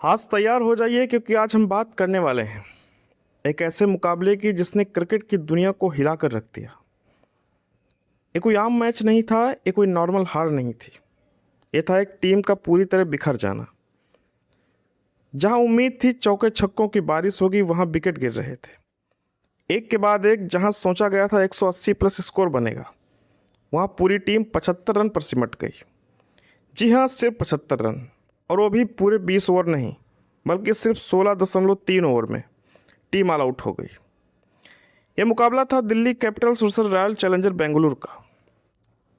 आज तैयार हो जाइए क्योंकि आज हम बात करने वाले हैं एक ऐसे मुकाबले की जिसने क्रिकेट की दुनिया को हिला कर रख दिया। ये कोई आम मैच नहीं था, ये कोई नॉर्मल हार नहीं थी। ये था एक टीम का पूरी तरह बिखर जाना। जहां उम्मीद थी चौके छक्कों की बारिश होगी, वहां विकेट गिर रहे थे एक के बाद एक। जहां सोचा गया था 180 प्लस स्कोर बनेगा, वहां पूरी टीम 75 रन पर सिमट गई। जी हाँ, सिर्फ 75 रन, और वो भी पूरे 20 ओवर नहीं, बल्कि सिर्फ 16.3 ओवर में टीम ऑल आउट हो गई। यह मुकाबला था Delhi Capitals versus royal challenger Bengaluru का,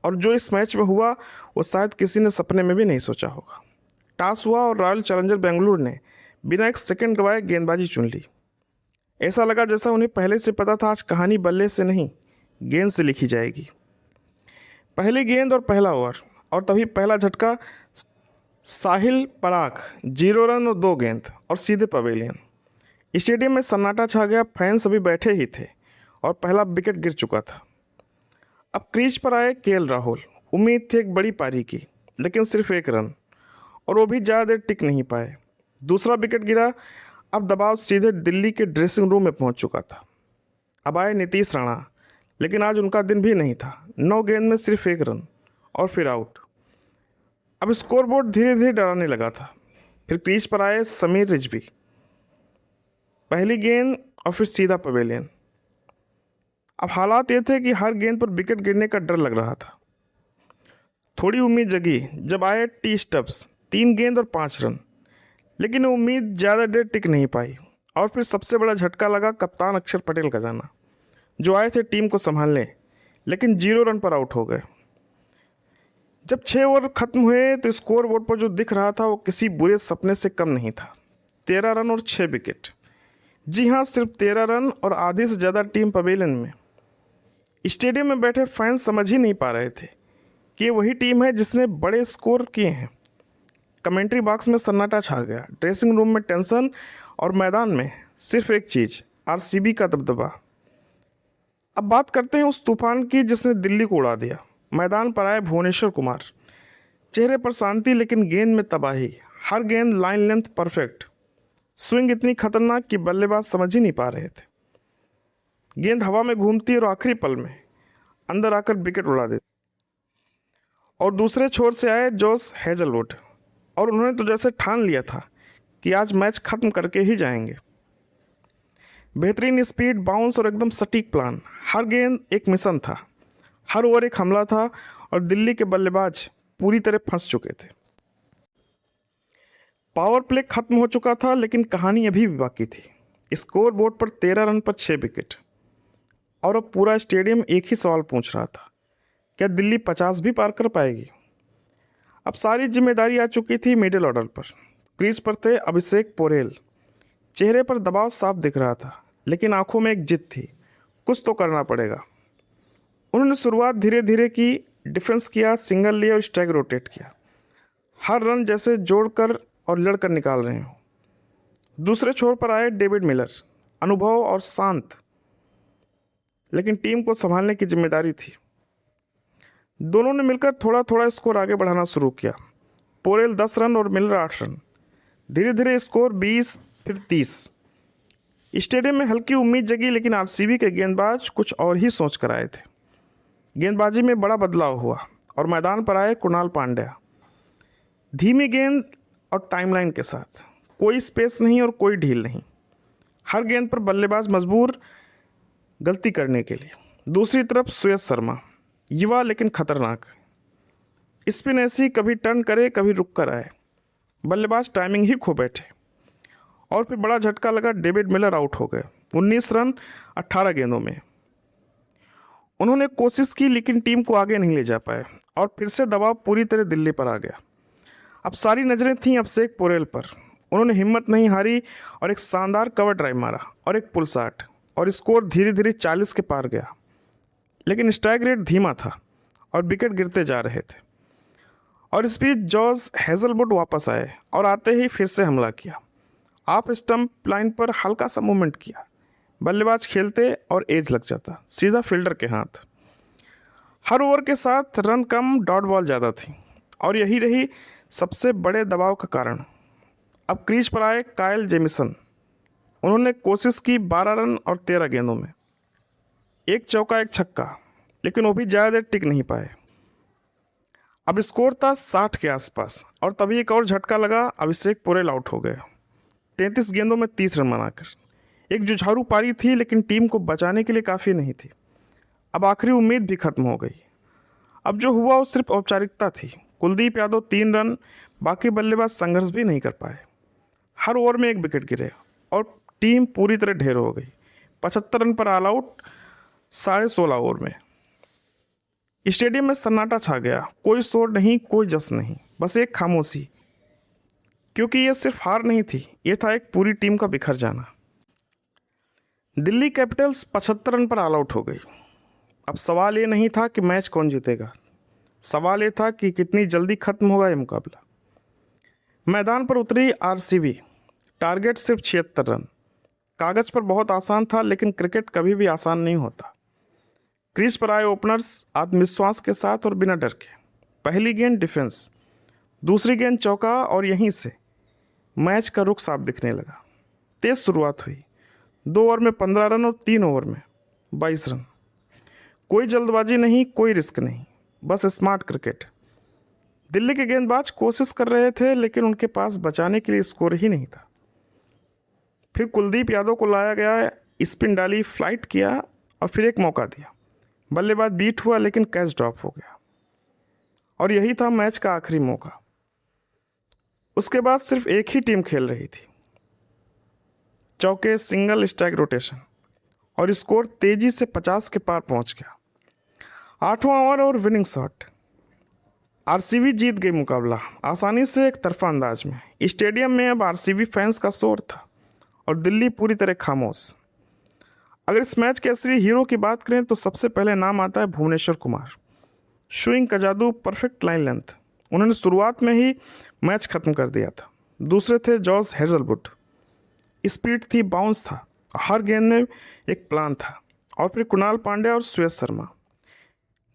और जो इस मैच में हुआ वो शायद किसी ने सपने में भी नहीं सोचा होगा। टॉस हुआ और रॉयल चैलेंजर बेंगलुरु ने बिना एक सेकंड गवाए गेंदबाजी चुन ली। ऐसा लगा जैसा उन्हें पहले से पता था आज कहानी बल्ले से नहीं, गेंद से लिखी जाएगी। पहली गेंद और पहला ओवर, और तभी पहला झटका। साहिल पराग 0 रन और 2 गेंद, और सीधे पवेलियन। स्टेडियम में सन्नाटा छा गया, फैंस अभी बैठे ही थे और पहला विकेट गिर चुका था। अब क्रीज पर आए केएल राहुल। उम्मीद थी एक बड़ी पारी की, लेकिन सिर्फ 1 रन, और वो भी ज़्यादा देर टिक नहीं पाए। दूसरा विकेट गिरा। अब दबाव सीधे दिल्ली के ड्रेसिंग रूम में पहुंच चुका था। अब आए नीतीश राणा, लेकिन आज उनका दिन भी नहीं था। 9 गेंद में सिर्फ 1 रन और फिर आउट। अब स्कोरबोर्ड धीरे धीरे डराने लगा था। फिर क्रीज पर आए समीर रिजवी। पहली गेंद और फिर सीधा पवेलियन। अब हालात ये थे कि हर गेंद पर विकेट गिरने का डर लग रहा था। थोड़ी उम्मीद जगी जब आए टी स्टब्स, 3 गेंद और 5 रन, लेकिन उम्मीद ज़्यादा देर टिक नहीं पाई। और फिर सबसे बड़ा झटका लगा कप्तान अक्षर पटेल का जाना, जो आए थे टीम को संभालने, लेकिन 0 रन पर आउट हो गए। जब 6 ओवर खत्म हुए तो स्कोर बोर्ड पर जो दिख रहा था वो किसी बुरे सपने से कम नहीं था। 13 रन और 6 विकेट। जी हाँ, सिर्फ 13 रन, और आधी से ज़्यादा टीम पवेलियन में। स्टेडियम में बैठे फैंस समझ ही नहीं पा रहे थे कि ये वही टीम है जिसने बड़े स्कोर किए हैं। कमेंट्री बॉक्स में सन्नाटा छा गया, ड्रेसिंग रूम में टेंशन, और मैदान में सिर्फ एक चीज़, आरसीबी का दबदबा। अब बात करते हैं उस तूफान की जिसने दिल्ली को उड़ा दिया। मैदान पर आए भुवनेश्वर कुमार। चेहरे पर शांति, लेकिन गेंद में तबाही। हर गेंद लाइन लेंथ परफेक्ट। स्विंग इतनी खतरनाक कि बल्लेबाज समझ ही नहीं पा रहे थे। गेंद हवा में घूमती और आखिरी पल में अंदर आकर विकेट उड़ा देती। और दूसरे छोर से आए जोश हेजलवुड, और उन्होंने तो जैसे ठान लिया था कि आज मैच खत्म करके ही जाएंगे। बेहतरीन स्पीड, बाउंस और एकदम सटीक प्लान। हर गेंद एक मिशन था, हर ओवर एक हमला था, और दिल्ली के बल्लेबाज पूरी तरह फंस चुके थे। पावर प्ले खत्म हो चुका था, लेकिन कहानी अभी भी बाकी थी। स्कोर बोर्ड पर 13 रन पर 6 विकेट, और अब पूरा स्टेडियम एक ही सवाल पूछ रहा था, क्या दिल्ली 50 भी पार कर पाएगी? अब सारी जिम्मेदारी आ चुकी थी मिडिल ऑर्डर पर। क्रीज पर थे अभिषेक पोरेल। चेहरे पर दबाव साफ दिख रहा था, लेकिन आंखों में एक जिद थी, कुछ तो करना पड़ेगा। उन्होंने शुरुआत धीरे धीरे की, डिफेंस किया, सिंगल लिया और स्ट्राइक रोटेट किया। हर रन जैसे जोड़कर और लड़कर निकाल रहे हो। दूसरे छोर पर आए डेविड मिलर, अनुभव और शांत, लेकिन टीम को संभालने की जिम्मेदारी थी। दोनों ने मिलकर थोड़ा थोड़ा स्कोर आगे बढ़ाना शुरू किया। पोरेल 10 रन और मिलर 8 रन। धीरे धीरे स्कोर 20, फिर 30। स्टेडियम में हल्की उम्मीद जगी, लेकिन आरसीबी के गेंदबाज कुछ और ही सोच कर आए थे। गेंदबाजी में बड़ा बदलाव हुआ और मैदान पर आए कुणाल पांड्या। धीमी गेंद और टाइमलाइन के साथ, कोई स्पेस नहीं और कोई ढील नहीं। हर गेंद पर बल्लेबाज मजबूर गलती करने के लिए। दूसरी तरफ सुयश शर्मा, युवा लेकिन खतरनाक। स्पिन ऐसी, कभी टर्न करे कभी रुक कर आए। बल्लेबाज टाइमिंग ही खो बैठे। और फिर बड़ा झटका लगा, डेविड मिलर आउट हो गए। 19 रन 18 गेंदों में। उन्होंने कोशिश की, लेकिन टीम को आगे नहीं ले जा पाए, और फिर से दबाव पूरी तरह दिल्ली पर आ गया। अब सारी नज़रें थीं अभिषेक पोरेल पर। उन्होंने हिम्मत नहीं हारी और एक शानदार कवर ड्राइव मारा और एक पुल शॉट, और स्कोर धीरे धीरे 40 के पार गया। लेकिन स्ट्राइक रेट धीमा था और विकेट गिरते जा रहे थे। और इस बीच जॉस हेजलवुड वापस आए और आते ही फिर से हमला किया। ऑफ स्टंप लाइन पर हल्का सा मूवमेंट किया, बल्लेबाज खेलते और एज लग जाता, सीधा फील्डर के हाथ। हर ओवर के साथ रन कम, डॉट बॉल ज़्यादा थी, और यही रही सबसे बड़े दबाव का कारण। अब क्रीज पर आए कायल जेमिसन। उन्होंने कोशिश की 12 रन और 13 गेंदों में, एक चौका एक छक्का, लेकिन वो भी ज़्यादा देर टिक नहीं पाए। अब स्कोर था 60 के आसपास और तभी एक और झटका लगा। अभिषेक पुरेल आउट हो गए 33 गेंदों में 30 रन बनाकर। एक जुझारू पारी थी लेकिन टीम को बचाने के लिए काफ़ी नहीं थी। अब आखिरी उम्मीद भी खत्म हो गई। अब जो हुआ वो सिर्फ औपचारिकता थी। कुलदीप यादव 3 रन, बाकी बल्लेबाज संघर्ष भी नहीं कर पाए। हर ओवर में एक विकेट गिरे और टीम पूरी तरह ढेर हो गई। 75 रन पर ऑल आउट 16.5 ओवर में। स्टेडियम में सन्नाटा छा गया। कोई शोर नहीं, कोई जश्न नहीं, बस एक खामोशी। क्योंकि ये सिर्फ हार नहीं थी, ये था एक पूरी टीम का बिखर जाना। दिल्ली कैपिटल्स 75 रन पर ऑल आउट हो गई। अब सवाल ये नहीं था कि मैच कौन जीतेगा, सवाल ये था कि कितनी जल्दी खत्म होगा ये मुकाबला। मैदान पर उतरी आरसीबी। टारगेट सिर्फ 76 रन। कागज पर बहुत आसान था लेकिन क्रिकेट कभी भी आसान नहीं होता। क्रीज पर आए ओपनर्स आत्मविश्वास के साथ और बिना डर के। पहली गेंद डिफेंस, दूसरी गेंद चौका और यहीं से मैच का रुख साफ दिखने लगा। तेज शुरुआत हुई। 2 ओवर में 15 रन और 3 ओवर में 22 रन। कोई जल्दबाजी नहीं, कोई रिस्क नहीं, बस स्मार्ट क्रिकेट। दिल्ली के गेंदबाज कोशिश कर रहे थे लेकिन उनके पास बचाने के लिए स्कोर ही नहीं था। फिर कुलदीप यादव को लाया गया, स्पिन डाली, फ्लाइट किया और फिर एक मौका दिया। बल्लेबाज बीट हुआ लेकिन कैच ड्रॉप हो गया और यही था मैच का आखिरी मौका। उसके बाद सिर्फ एक ही टीम खेल रही थी। चौके, सिंगल, स्ट्राइक रोटेशन और स्कोर तेजी से 50 के पार पहुंच गया। 8वां ओवर और विनिंग शॉट। आरसीबी जीत गई मुकाबला आसानी से, एक तरफा अंदाज में। स्टेडियम में अब आरसीबी फैंस का शोर था और दिल्ली पूरी तरह खामोश। अगर इस मैच के असली हीरो की बात करें तो सबसे पहले नाम आता है भुवनेश्वर कुमार। स्विंग का जादू, परफेक्ट लाइन लेंथ, उन्होंने शुरुआत में ही मैच खत्म कर दिया था। दूसरे थे जॉस हेजलवुड। स्पीड थी, बाउंस था, हर गेंद में एक प्लान था। और फिर कुणाल पांड्या और सुयश शर्मा,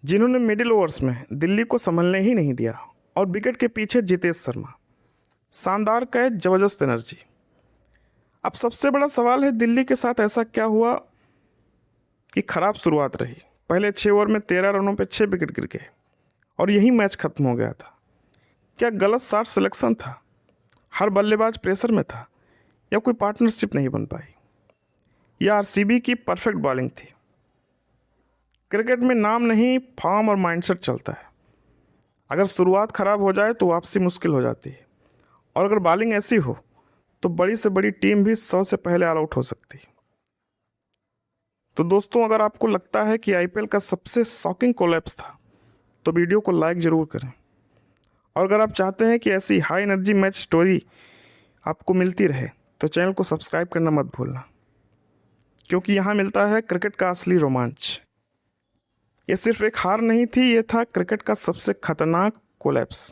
जिन्होंने मिडिल ओवर्स में दिल्ली को संभलने ही नहीं दिया। और विकेट के पीछे जितेश शर्मा, शानदार कैच, जबरदस्त एनर्जी। अब सबसे बड़ा सवाल है दिल्ली के साथ ऐसा क्या हुआ कि खराब शुरुआत रही। पहले 6 ओवर में 13 रनों पे 6 विकेट गिर गए और यही मैच खत्म हो गया था। क्या गलत शॉट सिलेक्शन था, हर बल्लेबाज प्रेशर में था, या कोई पार्टनरशिप नहीं बन पाई, या आरसीबी की परफेक्ट बॉलिंग थी? क्रिकेट में नाम नहीं, फॉर्म और माइंडसेट चलता है। अगर शुरुआत खराब हो जाए तो वापसी मुश्किल हो जाती है, और अगर बॉलिंग ऐसी हो तो बड़ी से बड़ी टीम भी 100 से पहले ऑल आउट हो सकती है। तो दोस्तों, अगर आपको लगता है कि आईपीएल का सबसे शॉकिंग कोलैप्स था तो वीडियो को लाइक ज़रूर करें। और अगर आप चाहते हैं कि ऐसी हाई एनर्जी मैच स्टोरी आपको मिलती रहे तो चैनल को सब्सक्राइब करना मत भूलना, क्योंकि यहाँ मिलता है क्रिकेट का असली रोमांच। ये सिर्फ एक हार नहीं थी, ये था क्रिकेट का सबसे खतरनाक कोलैप्स।